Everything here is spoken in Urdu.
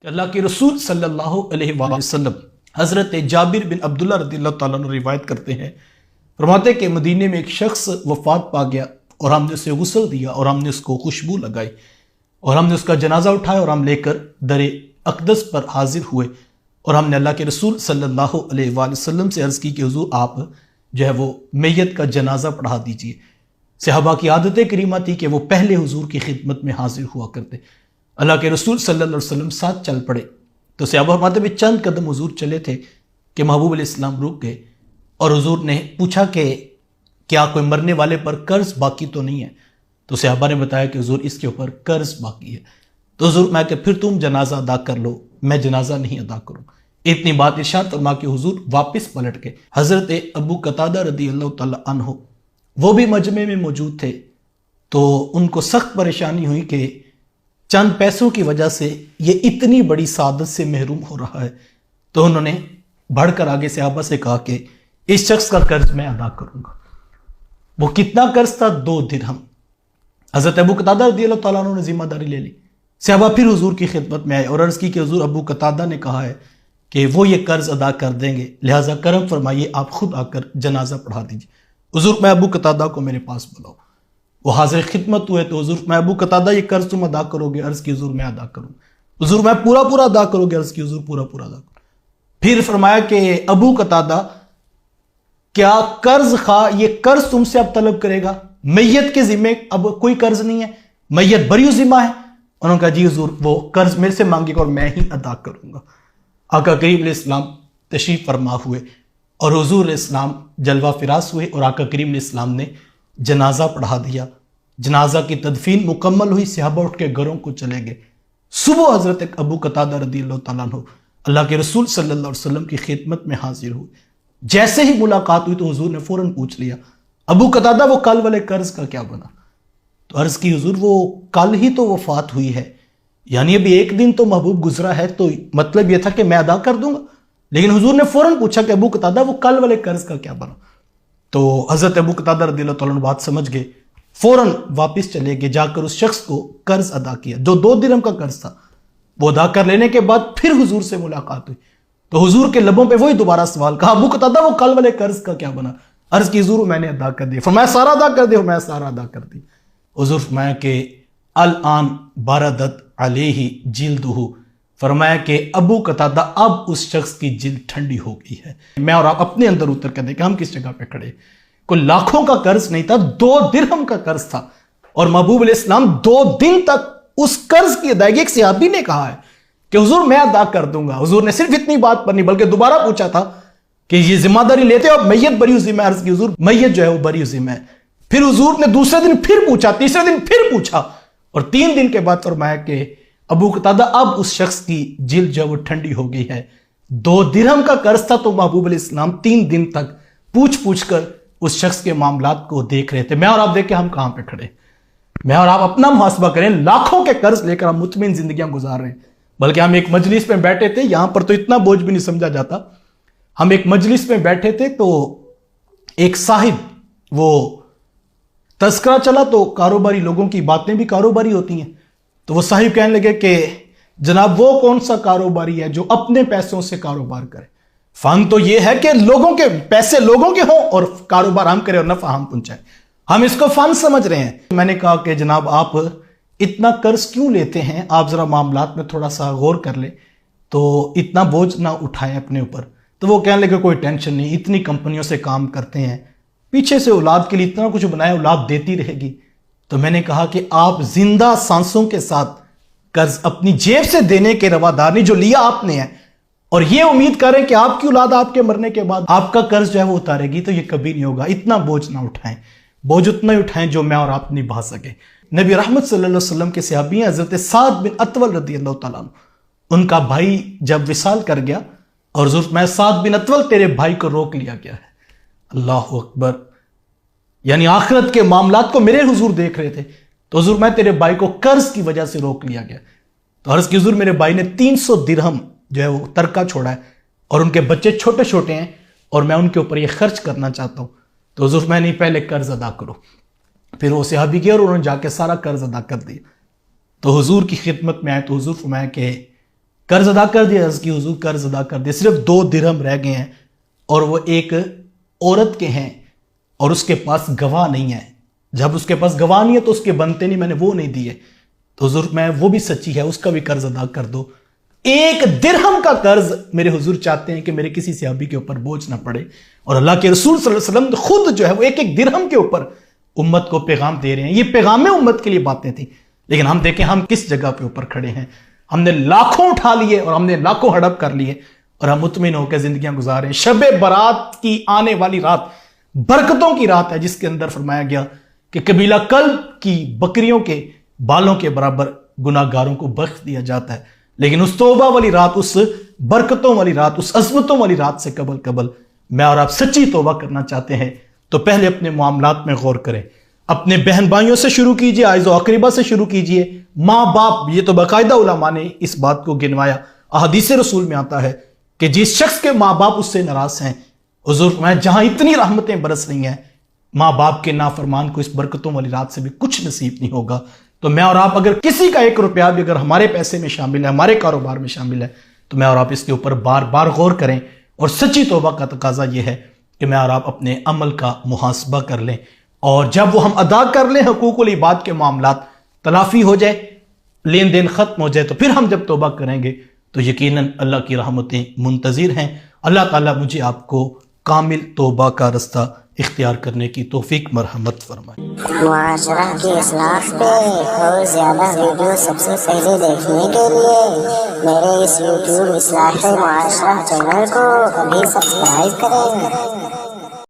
کہ اللہ کے رسول صلی اللہ علیہ وآلہ وسلم حضرت جابر بن عبداللہ رضی اللہ تعالیٰ عنہ روایت کرتے ہیں، فرماتے کہ مدینے میں ایک شخص وفات پا گیا اور ہم نے اسے غسل دیا اور ہم نے اس کو خوشبو لگائی اور ہم نے اس کا جنازہ اٹھایا اور ہم لے کر در اقدس پر حاضر ہوئے اور ہم نے اللہ کے رسول صلی اللہ علیہ وآلہ وسلم سے عرض کی کہ حضور آپ جو ہے وہ میت کا جنازہ پڑھا دیجئے۔ صحابہ کی عادت کریمہ تھی کہ وہ پہلے حضور کی خدمت میں حاضر ہوا کرتے۔ اللہ کے رسول صلی اللہ علیہ وسلم ساتھ چل پڑے تو صحابہ فرماتے ہیں چند قدم حضور چلے تھے کہ محبوب علیہ السلام رک گئے اور حضور نے پوچھا کہ کیا کوئی مرنے والے پر قرض باقی تو نہیں ہے؟ تو صحابہ نے بتایا کہ حضور اس کے اوپر قرض باقی ہے۔ تو حضور میں کہ پھر تم جنازہ ادا کر لو، میں جنازہ نہیں ادا کروں۔ اتنی بات ارشاد فرما کے حضور واپس پلٹ کے حضرت ابو قتادہ رضی اللہ تعالی عنہ وہ بھی مجمع میں موجود تھے تو ان کو سخت پریشانی ہوئی کہ چند پیسوں کی وجہ سے یہ اتنی بڑی سعادت سے محروم ہو رہا ہے، تو انہوں نے بڑھ کر آگے صحابہ سے کہا کہ اس شخص کا قرض میں ادا کروں گا۔ وہ کتنا قرض تھا؟ 2 درہم۔ حضرت ابو قتادہ رضی اللہ تعالیٰ عنہ نے ذمہ داری لے لی۔ صحابہ پھر حضور کی خدمت میں آئے اور عرض کی کہ حضور ابو قتادہ نے کہا ہے کہ وہ یہ قرض ادا کر دیں گے، لہٰذا کرم فرمائیے آپ خود آ کر جنازہ پڑھا دیجیے۔ حضور میں ابو قتادہ کو میرے پاس بلاؤ۔ وہ حاضر خدمت ہوئے تو حضور میں ابو قتادہ یہ قرض تم ادا کرو گے؟ عرض کی حضور میں ادا کروں۔ حضور میں پورا ادا کرو گے؟ عرض کی حضور پورا ادا کروں۔ پھر فرمایا کہ ابو قتادہ کیا قرض خواہ یہ قرض تم سے اب طلب کرے گا؟ میت کے ذمے اب کوئی قرض نہیں ہے، میت بری ذمہ ہے۔ انہوں نے کہا جی حضور وہ قرض میرے سے مانگے گا اور میں ہی ادا کروں گا۔ آقا کریم علیہ السلام تشریف فرما ہوئے اور حضور علیہ السلام جلوہ فراز ہوئے اور آقا کریم علیہ السلام نے جنازہ پڑھا دیا۔ جنازہ کی تدفین مکمل ہوئی، صحابہ اٹھ کے گھروں کو چلے گئے۔ صبح حضرت ابو قتادہ رضی اللہ تعالیٰ عنہ اللہ کے رسول صلی اللہ علیہ وسلم کی خدمت میں حاضر ہوئے۔ جیسے ہی ملاقات ہوئی تو حضور نے فوراً پوچھ لیا ابو قتادہ وہ کل والے قرض کا کیا بنا؟ تو عرض کی حضور وہ کل ہی تو وفات ہوئی ہے، یعنی ابھی 1 دن تو محبوب گزرا ہے، تو مطلب یہ تھا کہ میں ادا کر دوں گا۔ لیکن حضور نے فوراً پوچھا کہ ابو قتادہ وہ کل والے قرض کا کیا بنا؟ تو حضرت ابو قتادہ رضی اللہ تعالیٰ عنہ بات سمجھ گئے، فوراً واپس چلے گئے، جا کر اس شخص کو قرض ادا کیا جو 2 درہم کا قرض تھا۔ وہ ادا کر لینے کے بعد پھر حضور سے ملاقات ہوئی تو حضور کے لبوں پہ وہی دوبارہ سوال، کہا ابو قتادہ وہ کل والے قرض کا کیا بنا؟ عرض کی حضور میں نے ادا کر دیا۔ فرمایا سارا ادا کر دیا؟ میں سارا ادا کر دی۔ حضور فرمایا کہ الان بردت علیہ جلدہ، فرمایا کہ ابو قتادہ اب اس شخص کی جلد ٹھنڈی ہو گئی ہے۔ میں اور آپ اپنے اندر اتر کر دیکھیں ہم کس جگہ پہ کھڑے، کوئی لاکھوں کا قرض نہیں تھا، 2 درہم کا قرض تھا، اور محبوب علیہ السلام 2 دن تک اس قرض کی ادائیگی، ایک صحابی نے کہا ہے کہ حضور میں ادا کر دوں گا۔ حضور نے صرف اتنی بات پر نہیں بلکہ دوبارہ پوچھا تھا کہ یہ ذمہ داری لیتے ہو؟ میت بری ذمہ ہے؟ عرض کی حضور میت جو ہے وہ بری ذمہ ہے۔ پھر حضور نے دوسرے دن پھر پوچھا، تیسرے دن پھر پوچھا، اور 3 دن کے بعد فرمایا کہ ابو قتادہ اب اس شخص کی جلد جو وہ ٹھنڈی ہو گئی ہے۔ 2 درہم کا قرض تھا تو محبوب علیہ السلام 3 دن تک پوچھ کر اس شخص کے معاملات کو دیکھ رہے تھے۔ میں اور آپ دیکھیں ہم کہاں پہ کھڑے، میں اور آپ اپنا محاسبہ کریں، لاکھوں کے قرض لے کر ہم مطمئن زندگیاں گزار رہے ہیں۔ بلکہ ہم ایک مجلس میں بیٹھے تھے، یہاں پر تو اتنا بوجھ بھی نہیں سمجھا جاتا، ہم ایک مجلس میں بیٹھے تھے تو ایک صاحب وہ تذکرہ چلا تو کاروباری لوگوں کی باتیں بھی کاروباری ہوتی ہیں، تو وہ صاحب کہنے لگے کہ جناب وہ کون سا کاروباری ہے جو اپنے پیسوں سے کاروبار کرے؟ فن تو یہ ہے کہ لوگوں کے پیسے لوگوں کے ہوں اور کاروبار ہم کریں اور نفع ہم پہنچائیں، ہم اس کو فن سمجھ رہے ہیں۔ میں نے کہا کہ جناب آپ اتنا قرض کیوں لیتے ہیں؟ آپ ذرا معاملات میں تھوڑا سا غور کر لیں تو اتنا بوجھ نہ اٹھائیں اپنے اوپر۔ تو وہ کہنے لگے کوئی ٹینشن نہیں، اتنی کمپنیوں سے کام کرتے ہیں، پیچھے سے اولاد کے لیے اتنا کچھ بنایا، اولاد دیتی رہے گی۔ تو میں نے کہا کہ آپ زندہ سانسوں کے ساتھ قرض اپنی جیب سے دینے کے روادار نہیں، جو لیا آپ نے ہے، اور یہ امید کریں کہ آپ کی اولاد آپ کے مرنے کے بعد آپ کا قرض جو ہے وہ اتارے گی، تو یہ کبھی نہیں ہوگا۔ اتنا بوجھ نہ اٹھائیں، بوجھ اتنا ہی اٹھائیں جو میں اور آپ نبھا سکیں۔ نبی رحمت صلی اللہ علیہ وسلم کے صحابی ہیں حضرت سعد بن اطول رضی اللہ تعالیٰ عنہ، ان کا بھائی جب وصال کر گیا اور حضور میں سعد بن اطول تیرے بھائی کو روک لیا گیا ہے۔ اللہ اکبر، یعنی آخرت کے معاملات کو میرے حضور دیکھ رہے تھے، تو حضور میں تیرے بھائی کو قرض کی وجہ سے روک لیا گیا۔ تو عرض کی حضور میرے بھائی نے 300 درہم جو ہے وہ ترکہ چھوڑا ہے، اور ان کے بچے چھوٹے چھوٹے ہیں اور میں ان کے اوپر یہ خرچ کرنا چاہتا ہوں۔ تو حضور میں نہیں، پہلے قرض ادا کرو۔ پھر وہ صحابی گئے اور انہوں نے جا کے سارا قرض ادا کر دیا۔ تو حضور کی خدمت میں آئے تو حضور فرمایا کہ قرض ادا کر دیا، عرض کی حضور قرض ادا کر دیا، صرف 2 درہم رہ گئے ہیں اور وہ ایک عورت کے ہیں اور اس کے پاس گواہ نہیں ہے. جب اس کے پاس گواہ نہیں ہے تو اس کے بنتے نہیں، میں نے وہ نہیں دیے. تو حضور میں وہ بھی سچی ہے، اس کا بھی قرض ادا کر دو. 1 درہم کا قرض میرے حضور چاہتے ہیں کہ میرے کسی صحابی کے اوپر بوجھ نہ پڑے. اور اللہ کے رسول صلی اللہ علیہ وسلم خود جو ہے وہ 1 درہم کے اوپر امت کو پیغام دے رہے ہیں. یہ پیغام امت کے لیے باتیں تھیں، لیکن ہم دیکھیں ہم کس جگہ پہ اوپر کھڑے ہیں. ہم نے لاکھوں اٹھا لیے اور ہم نے لاکھوں ہڑپ کر لیے اور ہم مطمئن ہو کے زندگیاں گزار رہے ہیں. شب برات کی آنے والی رات برکتوں کی رات ہے، جس کے اندر فرمایا گیا کہ قبیلہ کلب کی بکریوں کے بالوں کے برابر گناہ گاروں کو بخش دیا جاتا ہے. لیکن اس توبہ والی رات، اس برکتوں والی رات، اس عظمتوں والی رات سے قبل میں اور آپ سچی توبہ کرنا چاہتے ہیں تو پہلے اپنے معاملات میں غور کریں. اپنے بہن بھائیوں سے شروع کیجئے، اعز و اقربا سے شروع کیجئے، ماں باپ. یہ تو باقاعدہ علماء نے اس بات کو گنوایا، احادیث رسول میں آتا ہے کہ جس شخص کے ماں باپ اس سے ناراض ہیں، حضور میں جہاں اتنی رحمتیں برس رہی ہیں، ماں باپ کے نافرمان کو اس برکتوں والی رات سے بھی کچھ نصیب نہیں ہوگا. تو میں اور آپ اگر کسی کا 1 روپیہ بھی اگر ہمارے پیسے میں شامل ہے، ہمارے کاروبار میں شامل ہے، تو میں اور آپ اس کے اوپر بار بار غور کریں. اور سچی توبہ کا تقاضا یہ ہے کہ میں اور آپ اپنے عمل کا محاسبہ کر لیں، اور جب وہ ہم ادا کر لیں، حقوق العباد کے معاملات تلافی ہو جائے، لین دین ختم ہو جائے، تو پھر ہم جب توبہ کریں گے تو یقیناً اللہ کی رحمتیں منتظر ہیں. اللہ تعالیٰ مجھے آپ کو کامل توبہ کا رستہ اختیار کرنے کی توفیق مرحمت فرمائے. معاشرہ کی اصلاح پہ اور زیادہ ویڈیو سب سے پہلے دیکھنے کے لیے میرے اس یوٹیوب اصلاح معاشرہ چینل کو ابھی سبسکرائب کریں.